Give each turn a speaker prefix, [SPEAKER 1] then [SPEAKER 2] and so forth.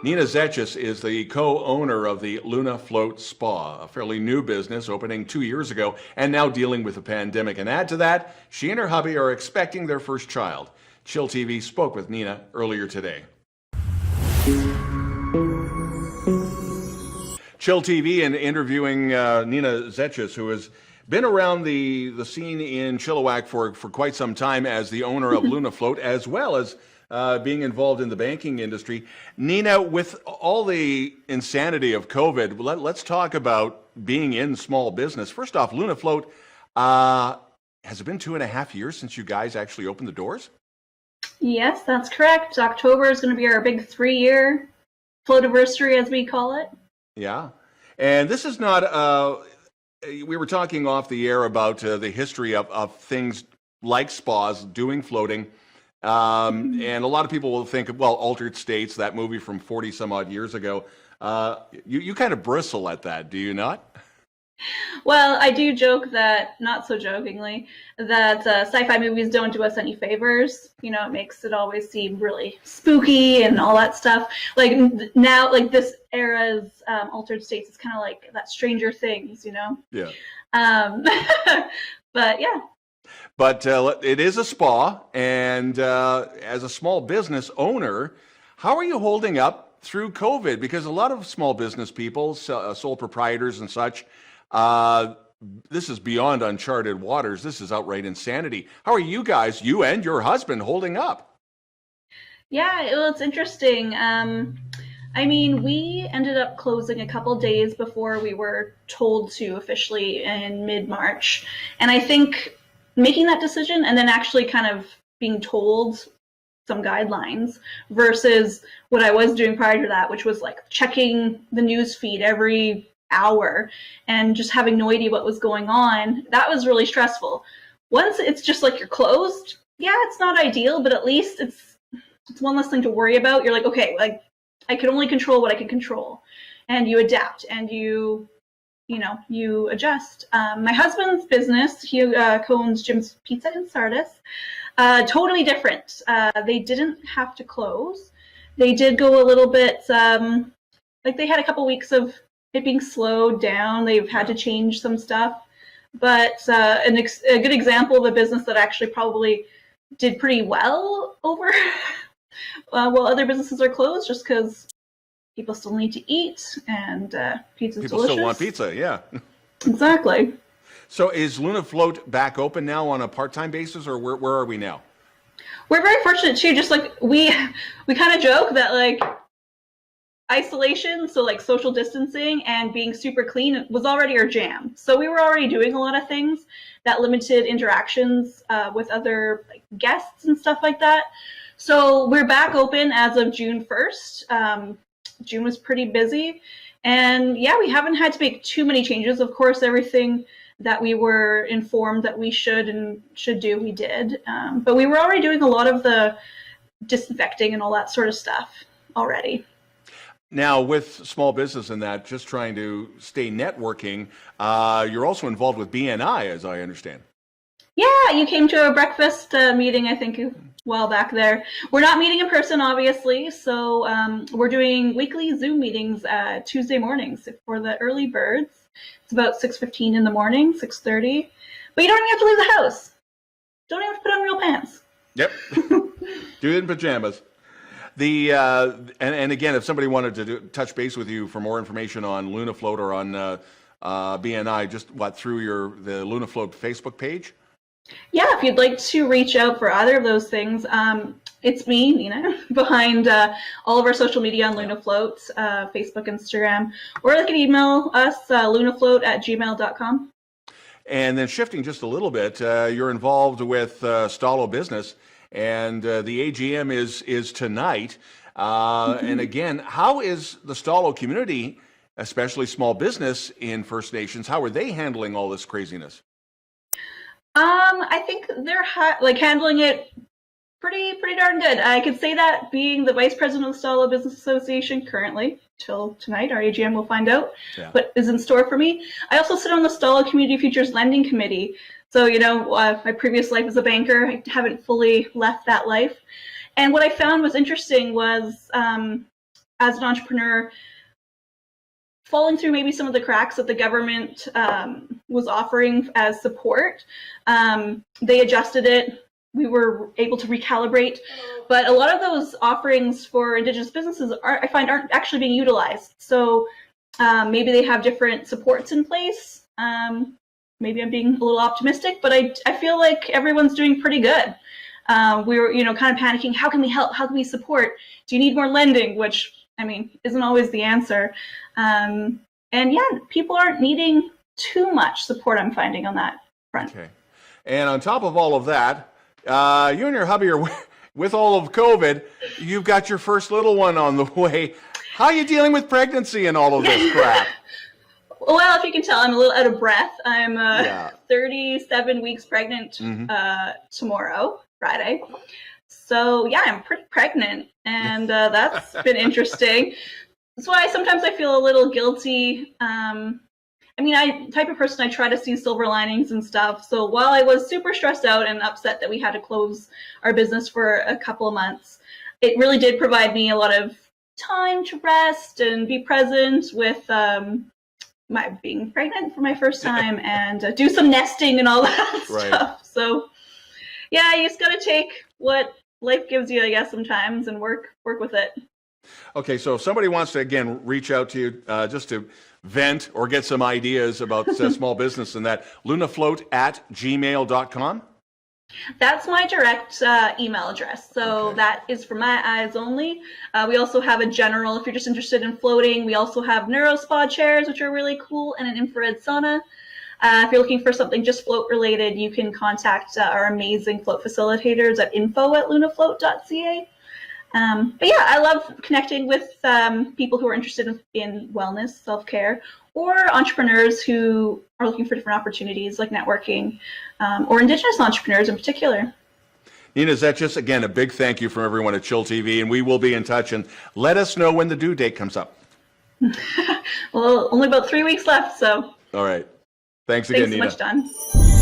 [SPEAKER 1] Nina Zetchus is the co-owner of the Luna Float Spa, a fairly new business opening 2 years ago and now dealing with the pandemic. And add to that, she and her hubby are expecting their first child. chillTV spoke with Nina earlier today. chillTV and interviewing Nina Zetchus, who has been around the scene in Chilliwack for quite some time as the owner of Luna Float, as well as being involved in the banking industry. Nina, with all the insanity of COVID, let's talk about being in small business. First off, Luna Float, has it been 2.5 years since you guys actually opened the doors?
[SPEAKER 2] Yes, that's correct. October is going to be our big 3-year floativersary, as we call it.
[SPEAKER 1] Yeah. And this is not, we were talking off the air about the history of things like spas doing floating. And a lot of people will think of, well, Altered States, that movie from 40 some odd years ago. You kind of bristle at that, do you not?
[SPEAKER 2] Well, I do joke that, not so jokingly, that sci-fi movies don't do us any favors. You know, it makes it always seem really spooky and all that stuff. Like now, like this era's Altered States is kind of like that Stranger Things, you know?
[SPEAKER 1] Yeah.
[SPEAKER 2] But yeah.
[SPEAKER 1] But it is a spa, and as a small business owner, how are you holding up through COVID? Because a lot of small business people, sole proprietors and such, this is beyond uncharted waters. This is outright insanity. How are you guys, you and your husband, holding up?
[SPEAKER 2] Yeah, well, it's interesting. I mean, we ended up closing a couple days before we were told to officially in mid-March. And I think making that decision and then actually kind of being told some guidelines versus what I was doing prior to that, which was like checking the news feed every hour and just having no idea what was going on, that was really stressful. Once it's just like you're closed, yeah, it's not ideal, but at least it's one less thing to worry about. You're like, okay, like I can only control what I can control, and you adapt and you adjust. My husband's business, he co-owns Jim's Pizza in Sardis. Totally different. They didn't have to close. They did go a little bit, like they had a couple weeks of it being slowed down. They've had to change some stuff. But a good example of a business that actually probably did pretty well over while other businesses are closed, just because people still need to eat, and pizza's delicious.
[SPEAKER 1] People still want pizza, yeah.
[SPEAKER 2] Exactly.
[SPEAKER 1] So is Luna Float back open now on a part-time basis, or where are we now?
[SPEAKER 2] We're very fortunate too. Just like we kind of joke that like isolation, so like social distancing and being super clean was already our jam. So we were already doing a lot of things that limited interactions with other like, guests and stuff like that. So we're back open as of June 1st. June was pretty busy, and yeah, we haven't had to make too many changes. Of course, everything that we were informed that we should do, we did. But we were already doing a lot of the disinfecting and all that sort of stuff already.
[SPEAKER 1] Now, with small business and that, just trying to stay networking, you're also involved with BNI, as I understand.
[SPEAKER 2] Yeah, you came to a breakfast meeting, I think, a while back there. We're not meeting in person, obviously, so we're doing weekly Zoom meetings Tuesday mornings for the early birds. It's about 6:15 in the morning, 6:30. But you don't even have to leave the house. Don't even have to put on real pants.
[SPEAKER 1] Yep. Do it in pajamas. And again, if somebody wanted to touch base with you for more information on Luna Float or on BNI, just through the Luna Float Facebook page?
[SPEAKER 2] Yeah, if you'd like to reach out for either of those things, it's me, Nina, behind all of our social media on Luna Float, Facebook, Instagram, or they can email us, lunafloat@gmail.com.
[SPEAKER 1] And then shifting just a little bit, you're involved with Stalo Business, and the AGM is tonight. And again, how is the Stalo community, especially small business in First Nations, how are they handling all this craziness?
[SPEAKER 2] I think they're handling it pretty darn good. I could say that being the vice president of the Stalo Business Association currently, till tonight, our AGM will find out what is in store for me. I also sit on the Stalo Community Futures Lending Committee. So, my previous life as a banker, I haven't fully left that life. And what I found was interesting was as an entrepreneur, falling through maybe some of the cracks that the government was offering as support. They adjusted it. We were able to recalibrate, but a lot of those offerings for Indigenous businesses I find aren't actually being utilized. So maybe they have different supports in place. Maybe I'm being a little optimistic, but I feel like everyone's doing pretty good. We were, kind of panicking. How can we help? How can we support? Do you need more lending? Which, isn't always the answer. And yeah, people aren't needing too much support, I'm finding, on that front.
[SPEAKER 1] Okay. And on top of all of that, you and your hubby are with all of COVID. You've got your first little one on the way. How are you dealing with pregnancy and all of this crap?
[SPEAKER 2] Well, if you can tell, I'm a little out of breath. I'm 37 weeks pregnant tomorrow, Friday. So yeah, I'm pretty pregnant, and that's been interesting. That's why sometimes I feel a little guilty. I type of person, I try to see silver linings and stuff. So while I was super stressed out and upset that we had to close our business for a couple of months, it really did provide me a lot of time to rest and be present with my being pregnant for my first time and do some nesting and all that stuff. So yeah, you just got to take what life gives you, I guess, sometimes, and work with it.
[SPEAKER 1] Okay, so if somebody wants to, again, reach out to you just to vent or get some ideas about small business and that, lunafloat@gmail.com?
[SPEAKER 2] That's my direct email address. So that is for my eyes only. We also have a general, if you're just interested in floating. We also have neurospa chairs, which are really cool, and an infrared sauna. If you're looking for something just float related, you can contact our amazing float facilitators at info@lunafloat.ca. But yeah, I love connecting with people who are interested in wellness, self-care, or entrepreneurs who are looking for different opportunities like networking, or Indigenous entrepreneurs in particular.
[SPEAKER 1] Nina Zetchus, again, a big thank you from everyone at chillTV, and we will be in touch, and let us know when the due date comes up.
[SPEAKER 2] Well, only about 3 weeks left, so.
[SPEAKER 1] All right. Thanks again, Nina.
[SPEAKER 2] Thanks so much, Don.